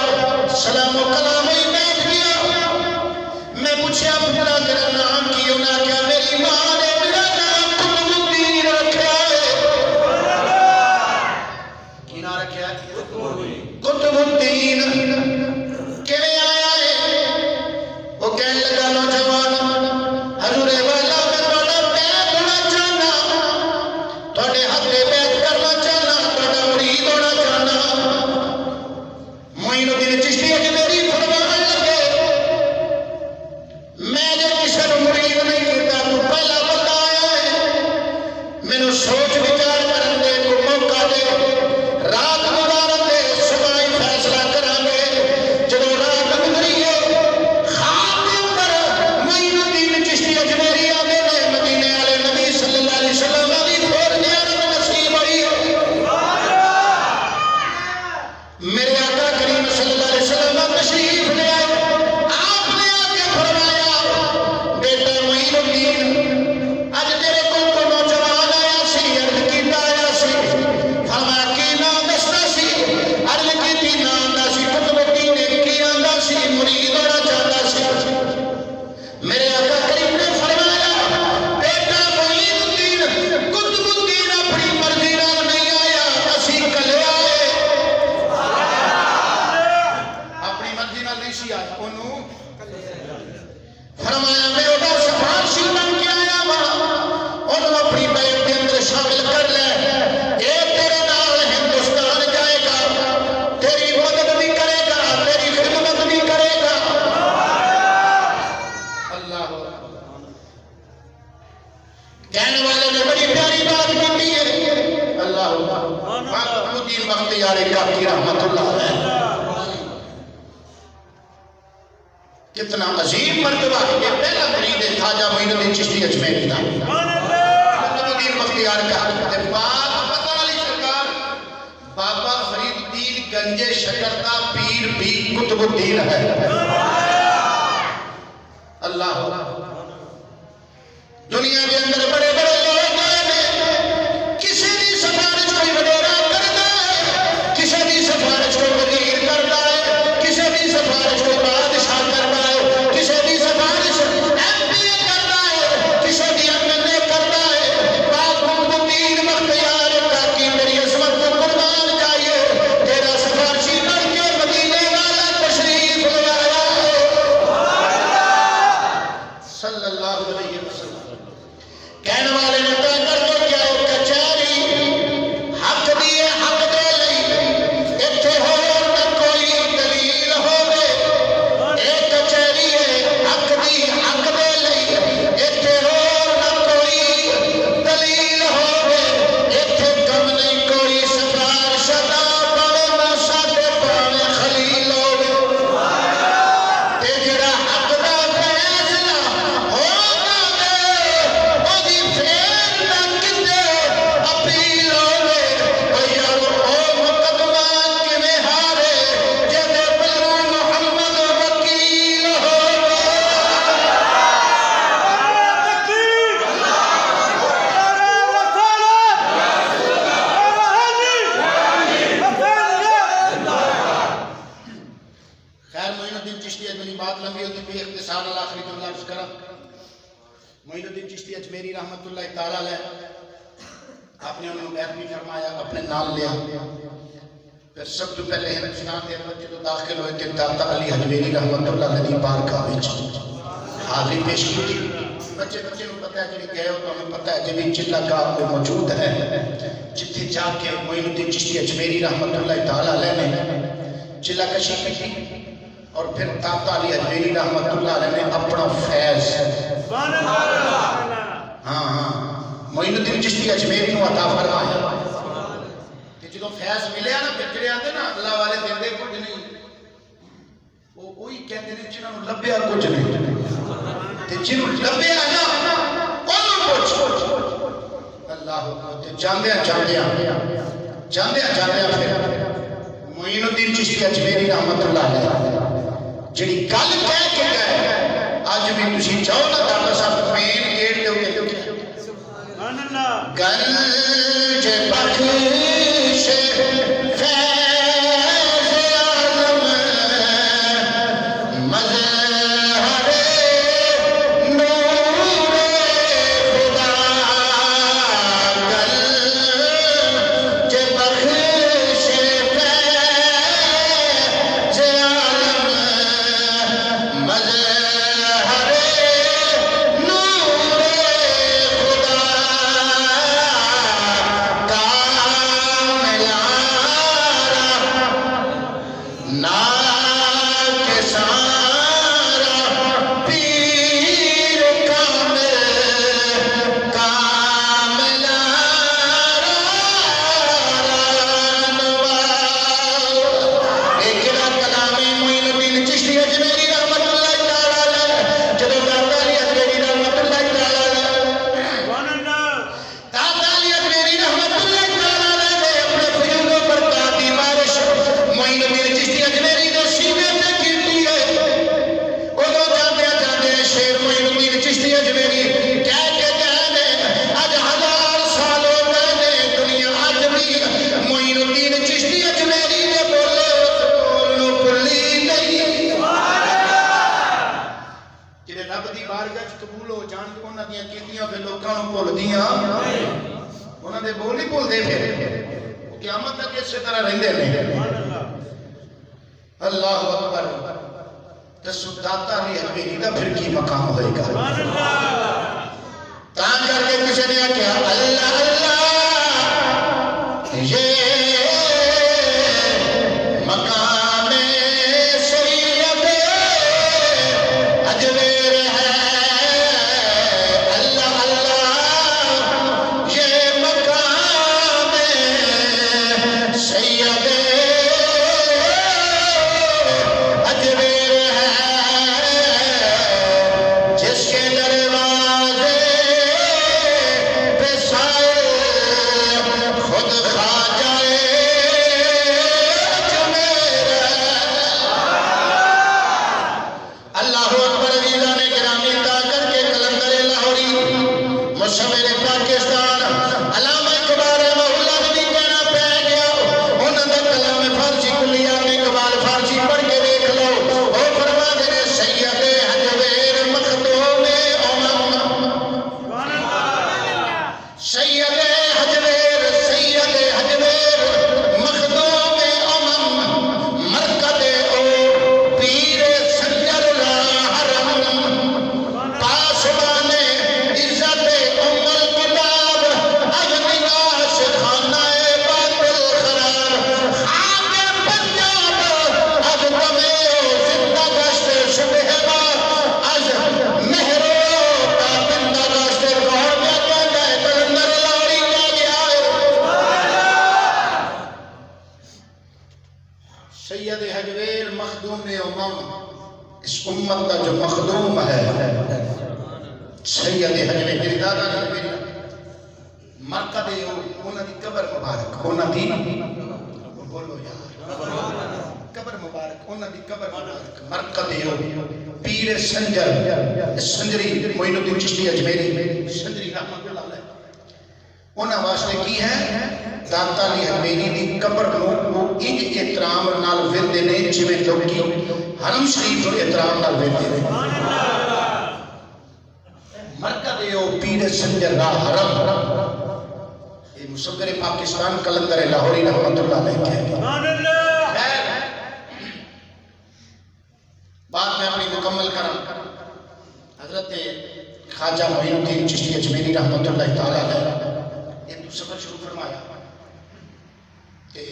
سلام و کلام ہی بیٹھ گیا میں پوچھا پترا تیرا نام کی انہاں کیا میری ماں نے میرا نام قطب الدین رکھا ہے کی نام رکھا ہے قطب الدین کیویں آیا ہے وہ کہنے لگا نوجوان حضور والا میں تہاڈا بیعت ہونا چاہنا تہاڈے ہاتھ تے بیعت کرنا چاہنا تہاڈا مرید ہونا چاہنا معین الدین چشتی اجمیری فرمان لگے میں جو کسی نوں مرید نہیں کیتا تو پہلا بندہ آیا ہے مینوں سوچ وچار کرن دے کو موقع دے رات گزارن دے صبح ہی فیصلہ کران گے جدوں رات گزری ہے خواب دے اندر معین الدین چشتی اجمیری آندے نے مدینے والے نبی صلی اللہ علیہ وسلم دی پھر زیارت نصیب ہوئی میرے آقا کریم صلی اللہ علیہ وسلم تشریف لے آئے آپ نے آگے فرمایا بیٹا معین الدین اج تیرے کول کوئی نوجوان آیا سی عرض کیتا آیا سی فرمایا کی نام دستا سی عرض کیتی نام دا سی قطب الدین کی آندا سی مرید ہونا چاہتا سی میرے آقا کریم نے فرمایا بیٹا معین الدین قطب الدین اپنی مرضی نال نہیں آیا اسی کلے آئے اپنی مرضی نال نہیں سی آیا انہوں فرمایا میں اودا سفارشی بن کے آیا وا انہوں اپنی بیعت کے اندر شامل کر لے اے تیرے نال ہندوستان جائے گا تیری مدد بھی کرے گا تیری خدمت بھی کرے گا اللہ کہنے والے نے بڑی پیاری بات کی ہے اللہ الدین بختیار کاکی رحمت اللہ علیہ کتنا عظیم مرتبہ یہ پہلا مرید ہے خواجہ معین الدین چشتی اجمیری کا قطب الدین بختیار کا بات پتہ والی سرکار بابا فرید الدین گنجے شکرتا پیر بھی قطب الدین ہے اللہ دنیا کے اندر بڑے بڑے لوگ آئے ہیں کسی دی سفارش کوئی وڈیرا کرتا ہے کسی دی سفارش کوئی وزیر کرتا ہے کسی دی سفارش کوئی بادشاہ کرتا ہے کسی دی سفارش ایم پی اے کرتا ہے کسی دی ایم ایل اے کرتا ہے پاک قطب الدین بختیار کاکی میری عظمت کو قربان جائیے تیرا سفارشی بن کے مدینے والا تشریف لے آیا ہے صلی اللہ علیہ وسلم کہنے والے نے طے کر کے کیا ایک کچہری حق دیے حق دے لئی اتھے ہو نہ کوئی دلیل ہوگے ایک کچہری ہے حق دی حق دے لئی اتھے ہو نہ کوئی دلیل ہوگے اتھے کم نہیں کوئی سفارش دا بڑے موسیٰ دے پرانے خلیل ہوگے تے جڑا حق دا فیصلہ ہوگا دے وہی پھر نہ کتے اپیل ہوگے او یار او مقدمہ کیویں ہارے جدے پلو محمد وکیل ہوگا خیر معین الدین چشتی اجمیری بات لمبی ہوتی بھی اختصار آخری جملہ عرض کرم معین الدین چشتی اجمیری رحمت اللہ تعالی علیہ آپ نے انہوں بیعت بھی فرمایا اپنے نال لیا پھر سب تو پہلے ہندوستان دے اندر جدو داخل ہوئے تھے داتا علی حجویری رحمت اللہ علیہ بارگاہ وچ حاضری پیش کی تھی بچے بچے کو پتہ ہے جڑے گئے ہو تو ہمیں پتہ ہے جب چلا کا کو موجود ہے جتھے جا کے معین الدین چشتی اجمیری رحمت اللہ تعالی علیہ نے چلا کشی کی تھی اور پھر داتا علی حجویری رحمت اللہ علیہ نے اپنا فیض ہاں معین الدین چشتی اجمیری کو عطا فرمایا جدو فیض ملیا نا پھر جڑے آتے نا اللہ والے دیندے کچھ نہیں وہی کہتے ہیں جنہوں لبیا کچھ نہیں تے جنہوں لبیا نا انہوں کچھ اللہ جاندیاں پھر معین الدین چشتی اجمیری رحمت اللہ علیہ جڑی گل کہہ کے گئے آج بھی تسی جاؤ نا داتا صاحب مین گیٹ دے کے سبحان اللہ گنج بخش فیض عالم مظہر نور خدا گنج بخش فیض عالم مظہر نور خدا قیامت تک اسی طرح رہندے نہیں اللہ اکبر دسو داتا علی حویلی دا پھر کی مقام ہوئے گا تاں کر کے کسی نے کہا اللہ اللہ یہ مقام سید اجمیر ہے اللہ اللہ یہ مقام سید اجمیر ہے جس کے دروازے پہ سائے خود خواجہ اجمیر ہے اللہ اکبر عزیزان گرامی تا کر کے کلندر لاہوری مشمر پاکستان علامہ اقبال محلہ بھی کہنا پہ گیا انہوں نے کلام فارسی کلیات اقبال فارسی پڑھ کے دیکھ لو وہ فرما دے سید حجویر مخدوم سید حجویر مخدوم مرکد او پیر سنجر لا حرم پاسبان عزت کتاب اغنیاس خانہ باطل خراب خاک پنجاب از دمیو زندہ گشت شبہ با از مہرو تابندہ گشت گوھر میں گئے کلندر لاہوری کیا گیا ہے سید حجویر مخدوم اس امت کا جو مخدوم ہے سید حجویر میری دادا نے مرکد انہوں دی قبر مبارک انہوں دی بولو یار قبر مبارک انہوں دی قبر مبارک مرکد پیر سنجر سنجری معین الدین چشتی اجمیری سنجری رحمت اللہ علیہ انہوں واسطے کی ہے داتا علی حویلی دی قبر نو انج احترام نال وردے نے جویں لوکی حرم شریف نو احترام نال وردے نے مرکز پیر سنجر را حرم یہ مصور پاکستان کلندر لاہوری رحمت اللہ علیہ کہتے ہیں بات میں اپنی مکمل کروں حضرت خواجہ معین الدین چشتی اجمیری رحمت اللہ تعالیٰ علیہ یہ تو سفر شروع فرمایا کہ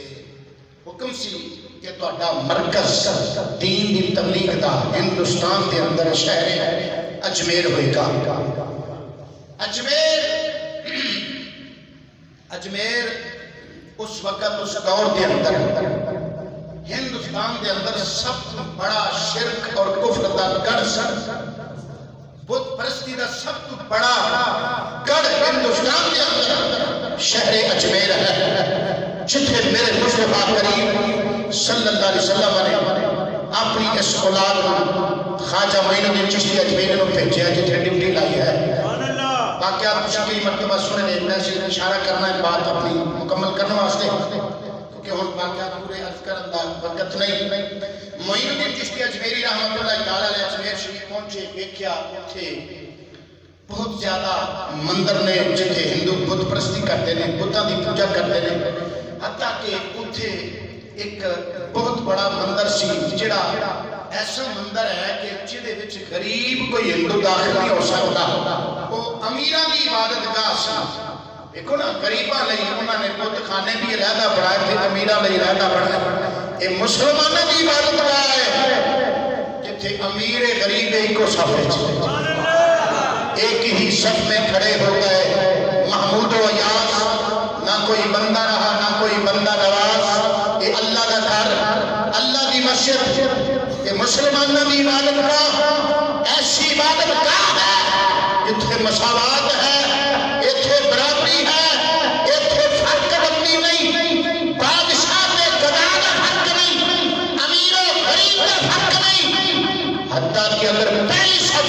حکم سی کہ تہاڈا مرکز دین دی تبلیغ دا ہندوستان دے اندر شہر اجمیر ہوئے گا اجمیر اس وقت اس دور کے اندر ہندوستان کے اندر سب تو بڑا شرک اور کفر کا گڑھ بت پرستی کا سب تو بڑا گڑھ ہندوستان کے اندر شہر اجمیر ہے، جتھے میرے مصطفیٰ کریم صلی اللہ علیہ وسلم نے اپنی اس اولاد کو خواجہ معین الدین چشتی اجمیری کو بھیجا جتھے ڈیوٹی لائی ہے۔ واقعات پچھلی مرتبہ سننے میں سے اشارہ کرنا ہے بات اپنی مکمل کرنے واسطے، کیونکہ ہن واقعات پورے عرض کرن دا وقت نہیں۔ معین الدین چشتی اجمیری رحمۃ اللہ تعالی علیہ اجمیر شریف پہنچے، دیکھیا اوتھے بہت زیادہ مندر نے جتھے ہندو بت پرستی کرتے ہیں، بتاں دی پوجا کرتے ہیں، حتیٰ کہ اوتھے ایک بہت بڑا مندر سی جڑا ایسا مندر ہے کہ جدے وچ غریب کوئی ہندو داخل نہیں ہو سکتا، وہ امیراں دی عبادت گاہ سی۔ دیکھو نا غریباں لئی انہاں نے بت خانے بھی علیحدہ بنائے تھے، امیراں لئی علیحدہ بنائے۔ یہ مسلمانوں دی عبادت گاہ ہے جتھے امیر غریب ایک کو صف وچ ایک ہی صف میں کھڑے ہو گئے، محمود و یاس، نہ کوئی بندہ رہا نہ کوئی بندہ نواز۔ یہ اللہ کا گھر، اللہ کی مسجد، یہ مسلمانوں کی عبادت گاہ، ایسی عبادت گاہ ہے جتھے مساوات ہے، ایتھے برابری ہے، ایتھے فرق بندی نہیں، بادشاہ تے گدا کا فرق نہیں، امیر و غریب کا فرق نہیں۔ حتیٰ کہ اگر پہلی صف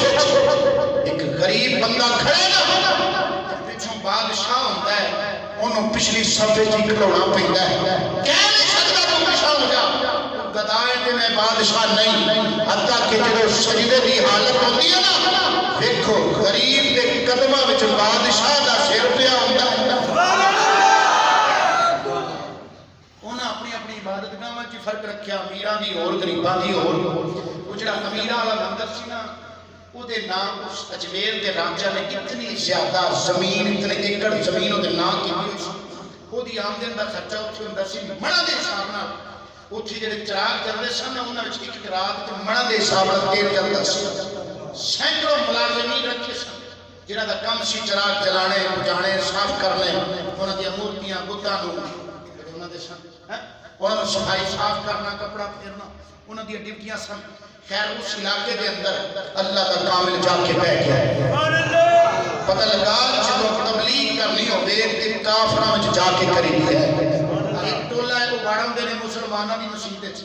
ایک غریب بندہ کھڑے نا، پچھوں بادشاہ ہوتا ہے، انہوں پچھلی صف جی کھڑونا پہنتا ہے، کہہ نہیں سکتا تو پیچھا ہو جا، گدائے کہ میں بادشاہ نہیں۔ حتیٰ کہ جو سجدے دی حالت ہوتی ہے نا، دیکھو غریب کے قدمہ وچ بادشاہ دا سر پیا ہوتا ہے۔ انہاں اپنی اپنی عبادت گاہ وچ فرق رکھیا، امیراں دی اور غریباں دی اور۔ وہ جڑا امیراں والا مندر سی نا، وہ دے نام اس اجمیر دے راجہ نے اتنی زیادہ زمین، اتنے ایکڑ زمین وہ دے نام کی ہوئی سی۔ وہ دی آمدن دا خرچہ اتھے ہوندا سی مڑا دے حساب نال، اتھے جڑے چراغ چلدے سن انہاں وچ ایک رات تے مڑا دے حساب نال تیل چلدا سی۔ سینکڑوں ملازمین رکھے سن جنہاں دا کام سی چراغ جلانے، بجانے، صاف کرنے، انہاں دی مورتیاں بتاں نوں جڑے انہاں دے سن، انہاں نوں صفائی صاف کرنا، کپڑا پھیرنا، انہاں دی ڈیوٹیاں سن۔ خیر اس علاقے کے اندر اللہ کا کامل جا کے بیٹھ گیا، پتہ لگا جدوں تبلیغ کرنی ہوے تے کافراں وچ جا کے کری ہے۔ ایک ٹولہ ہے وہ باڑ ہوندے نے مسلماناں دی مسجد وچ،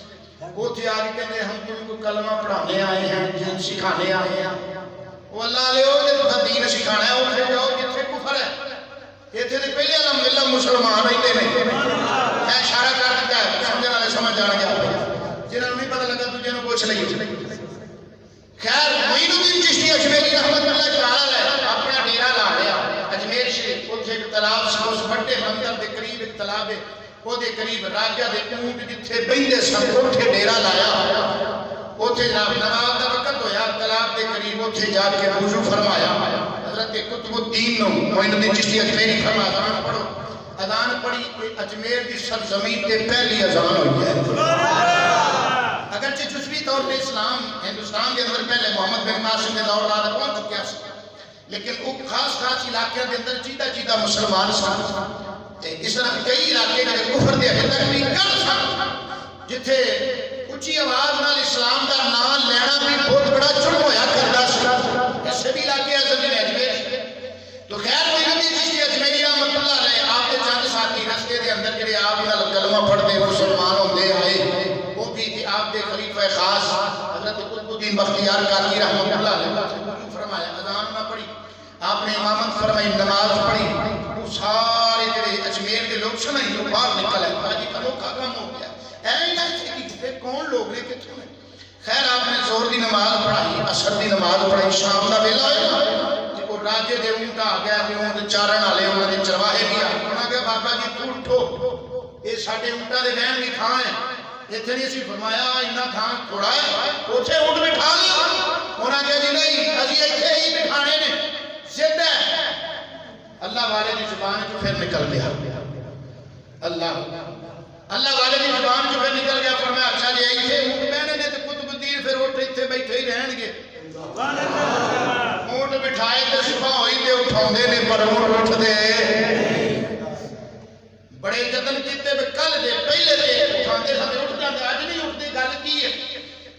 اوتھے آ کے کہندے ہم تم کو کلمہ پڑھانے آئے ہیں، دین سکھانے آئے ہیں۔ وہ اللہ علیہ جے تساں دین سکھانا ہے اوتھے جاؤ جتھے کفر ہے، ایتھے تے پہلے الحمدللہ مسلمان رہندے نے۔ میں اشارہ کر دتا ہے، سمجھن والے سمجھ جان گے، جنہاں نوں نہیں پتہ لگا دوجے نوں پوچھ لئیے۔ خیر معین الدین چشتی اجمیری رحمۃ اللہ تعالی علیہ اپنا ڈیرا لا لیا اجمیر شریف۔ اوتھے ایک تالاب سی، اس بڑے مندر دے قریب ایک تالاب ہے، وہ دے قریب راجہ دے اونٹ جتھے بہندے سن اوتھے ڈیرا لایا۔ اوتھے جناب نماز دا وقت ہویا، تالاب دے قریب اوتھے جا کے وضو فرمایا۔ حضرت قطب الدین نو معین الدین چشتی اجمیری فرمایا اذان پڑھو۔ اذان پڑھی کہ اجمیر دی سرزمین تے پہلی اذان ہوئی ہے۔ اگرچہ جزوی طور پہ اسلام ہندوستان کے اندر پہلے محمد بن قاسم کے دور بعد پہنچ چکیا سی، لیکن وہ خاص خاص علاقے کے اندر جیدہ جیدہ مسلمان سن۔ اس طرح کئی علاقے میں کفر دے ابھی تک بھی کم سن، جتھے اچھی آواز نال اسلام دا نام لینا بھی بہت بڑا جرم ہویا کردا سی۔ ایسے بھی علاقے ہیں جنہیں اجمیر۔ تو خیر معین الدین چشتی اجمیری رحمۃ اللہ علیہ آپ کے چند ساتھی رستے دے اندر جڑے آپ نال کلمہ پڑھتے مسلمان ہوندے آئے، وہ بھی تھے آپ دے خلیفہ خاص حضرت قطب الدین بختیار کاکی رحمۃ اللہ علیہ۔ فرمایا اذان نہ پڑھی، آپ نے امامت فرمائی، نماز پڑھی۔ وہ سارے جڑے اجمیر کے لوگ سن وہ باہر نکل آئے، حاجی انوکھا کام ہو گیا، کون لوگ نے کتوں نے۔ خیر آپ نے زہر دی نماز پڑھائی، عصر دی نماز پڑھائی، شام دا ویلا ہویا، وہ راجے دے اونٹ آ گیا تے اونٹ چارن والے انہاں دے چرواہے بھی آ گئے۔ انہاں کہا بابا جی تو اٹھو، یہ ساڈے اونٹاں دے رہن دی تھاں ہے، ایتھے نہیں اسی فرمایا انہاں تھاں تھوڑا ہے، اوتھے اونٹ بٹھا لیا۔ انہاں کہا جی نہیں اسی ایتھے ہی بٹھانے نے، ضد ہے۔ اللہ والے دی زبان جو پھر نکل گیا، اللہ والے دی زبان جو پھر نکل گیا، فرمایا اچھا جی ایتھے اونٹ بہنے نے تے قطب الدین پھر اٹھ ایتھے بیٹھے ہی رہن گے۔ اونٹ بٹھائے تے صبح ہوئی تے اٹھاؤندے نے پر اونٹ اٹھدے بڑے جتن کیتے بھی کل دے پہلے دے کھاندے سامنے اٹھ جاندے اج نہیں اٹھدے گل کی ہے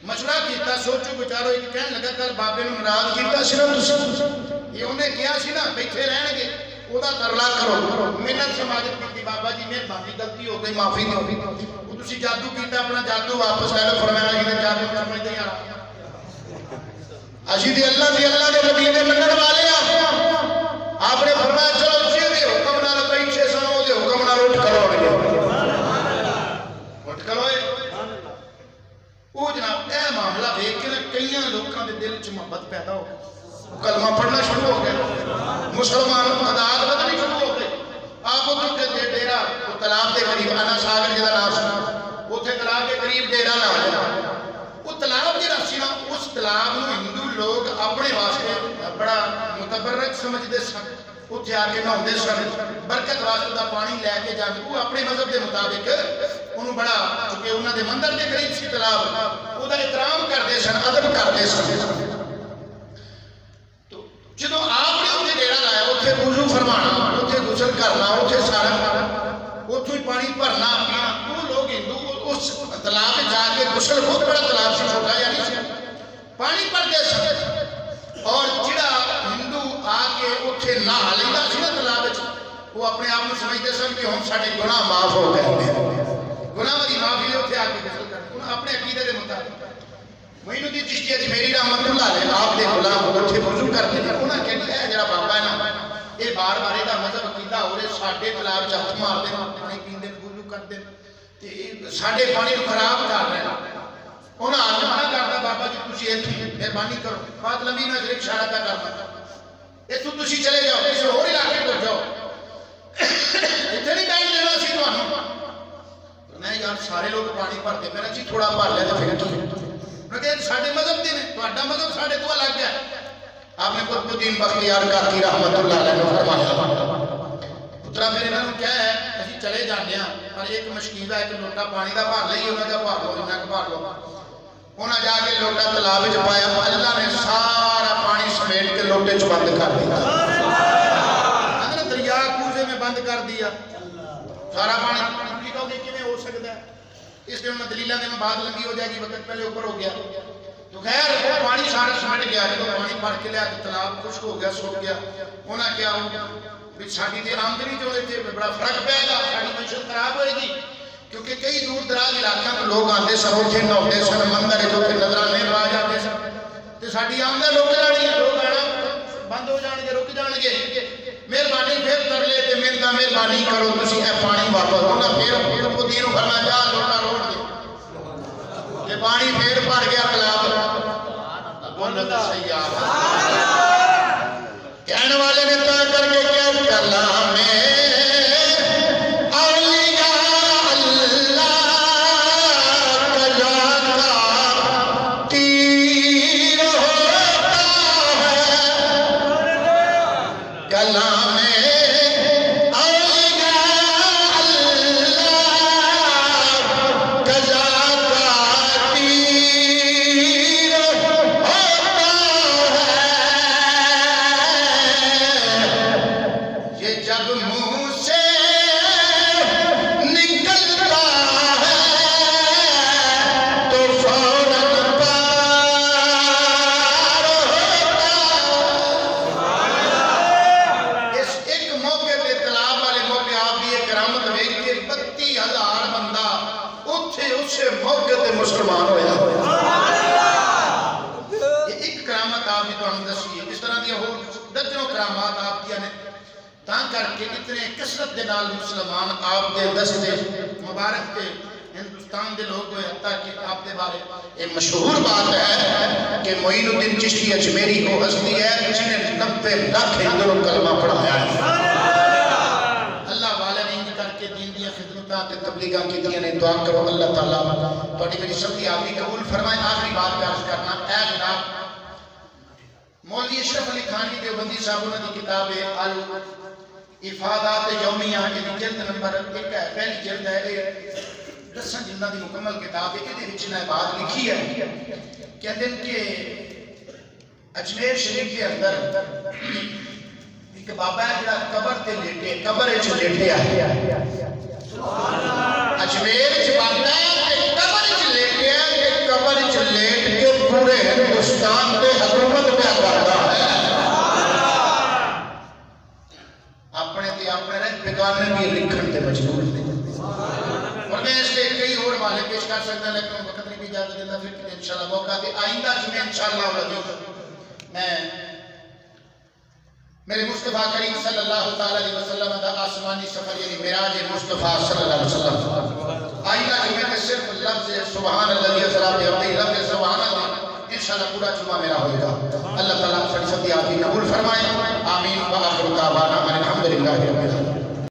مشورہ کیتا سوچو بچارو ایک کہن لگا کل بابے نوں ناراض کیتا سی نا تسی یہ انہیں کیا سی نا بیٹھے رہن گے او دا ترلا کرو محنت سماجت کیتی بابا جی مہربانی غلطی ہو گئی معافی دو تسی جادو کیتا اپنا جادو واپس لے لو فرمایا جی جادو سمجھ دے یار اسی دی اللہ دے نبی دے منن والے آپ نے فرمایا چلو جی دے حکم نال بیٹھے سن او دے حکم نال اٹھ کرو وہ جناب اے معاملہ دیکھ کے کئی لوگوں کے دل چ محبت پیدا ہو گئی کلمہ پڑھنا شروع ہو گیا مسلمان تعداد بدنی شروع ہو گئی آپ ادھر کے ڈیرا تالاب کے قریب انا ساگر جہاں نام سنا اتنے تالاب کے قریب ڈیرا لا لیا وہ تالاب جہاں سی نا اس تالاب میں ہندو لوگ اپنے واسطے بڑا متبرک سمجھتے سن اتنے آ کے نہاتے سن برکت واسطے کا پانی لے کے جاتے وہ اپنے مذہب کے مطابق انہوں بڑا چونکہ انہوں نے مندر کے قریب سی تالاب وہ احترام کرتے سن ادب کرتے سن جدو آپ نے اتنے ڈیرا لایا اتنے وضو فرمانا اتنے غسل کرنا اتنے سارا اتوں ہی پانی بھرنا پینا وہ لوگ ہندو اس تالاب میں جا کے غسل بہت بڑا تالاب سے چھوٹا یا نہیں سی پانی بھرتے سن اور جڑا ہندو آ کے اتنے نہا لینا سی نا تالاب وہ اپنے آپ کو سمجھتے سن کہ ہم سارے گناہ معاف ہو گئے گناہ کی معافی نے اتنے آ کے غسل کرنا اپنے عقیدے کے مطابق معین الدین چشتی اجمیری رحمت اللہ علیہ آپ دے غلام اتنے وضو کرتے ہیں انہوں نے کہا ہے جڑا بابا ہے نا یہ بار بار یہ مذہب عقیدہ ہو رہے ساڈے تالاب چ ہاتھ مارتے ہیں پانی پیندے وضو کرتے ہیں ساڈے پانی کو خراب کر رہے ہیں انہوں نے منع کرتا بابا جی تسی اتنے مہربانی کرو بات لمبی میں صرف اشارہ کا کرنا اتوں تسی چلے جاؤ کسی اور علاقے کو جاؤ اتنے نہیں بیٹھ دینا سی تمہیں میں یار سارے لوگ پانی بھرتے میرا جی تھوڑا بھر لیا تو پھر ساڈے مذہب دے نے تہاڈا مذہب ساڈے تو الگ ہے آپ نے قطب الدین بختیار کاکی رحمت اللہ علیہ نے فرمایا پترا پھر انہوں نے کیا ہے اسی چلے جانے ہیں پر ایک مشکیزہ ایک لوٹا پانی دا بھر لئی انہوں نے بھر لو انہوں نے بھر لو انہوں جا کے لوٹا تالاب وچ پایا اللہ نے سارا پانی سمیٹ کے لوٹے چ بند کر دیا اللہ نے دریا کوزے میں بند کر دیا سارا پانی کہو گے کیویں ہو سکتا ہے اس لیے میں دلیلہ میں بات لمبی ہو جائے گی وقت پہلے اوپر ہو گیا تو خیر وہ پانی سارا سمٹ گیا جب پانی بھر کے لیا تو تالاب خشک ہو گیا سوکھ گیا انہاں کیا بھی ساڈی تے آمدنی جو تے بڑا فرق پے گا ساڈی معیشت خراب ہوئے گی کیونکہ کئی دور دراز علاقوں میں لوگ آتے سن اتنے نہاتے سن مندر جو کہ نظرانے پا جاتے سن تے ساڈی آمدن رک جانی لوگ آنا بند ہو جان گے رک جان گے مہربانی پھر کر لے تے مہربانی کرو تسی اے پانی واپس انہاں پھر کو دین فرمایا جا لوٹا روڑ دے کہ پانی پھر بھر گیا تالاب بولو تے سیار کہنے والے نے طے کر کے کیا کلام مسلمان ہویا یہ ایک کرامت آپ نے تو ہم دسی ہے اس طرح دیا ہو درجنوں کرامات آپ دیا نے تاں کر کے اتنے کثرت دے نال مسلمان آپ دے دستے مبارک دے ہندوستان دے لوگ ہوئے حتیٰ کہ آپ دے بارے ایک مشہور بات ہے کہ معین الدین چشتی اجمیری کو ہستی ہے جس نے 90 لاکھ ہندوؤں کلمہ پڑھایا ہے اللہ والے نے ان کر کے دین دیا خدمتاں تے تبلیغاں کی دیا نے دعا کرو اللہ تعالیٰ توڑی میری سب کی آبی قبول فرمائے آخری بات کا عرض کرنا اے جناب مولوی اشرف علی خانی دیوبندی صاحب انہوں نے کتاب الافادات یومیہ یہ جلد نمبر 1 ہے پہلی جلد ہے 10 جلداں دی مکمل کتاب ہے یہ وچ نے بات لکھی ہے کہتے ہیں کہ اجمیر شریف کے اندر ایک بابا ہے جڑا قبر تے لیٹے قبر وچ لیٹے ہے اپنے رہ بگانے بھی لکھن تے مجبور نہیں اور میں اس لئے کئی اور والے پیش کر سکتا لیکن وقت نہیں بھی اجازت دیتا پھر انشاءاللہ موقع دے آئندہ جمعہ انشاءاللہ میں میرے مصطفیٰ کریم صلی اللہ علیہ وسلم دا آسمانی سفر یعنی معراج مصطفیٰ صلی اللہ علیہ وسلم آئندہ جمعہ میں صرف لفظ سبحان اللہ اسرا بعبدہ لفظ سبحان اللہ انشاءاللہ پورا جمعہ میرا ہوئے گا اللہ تعالیٰ سب آتی قبول فرمائے آمین وآخر دعوانا الحمدللہ رب العالمین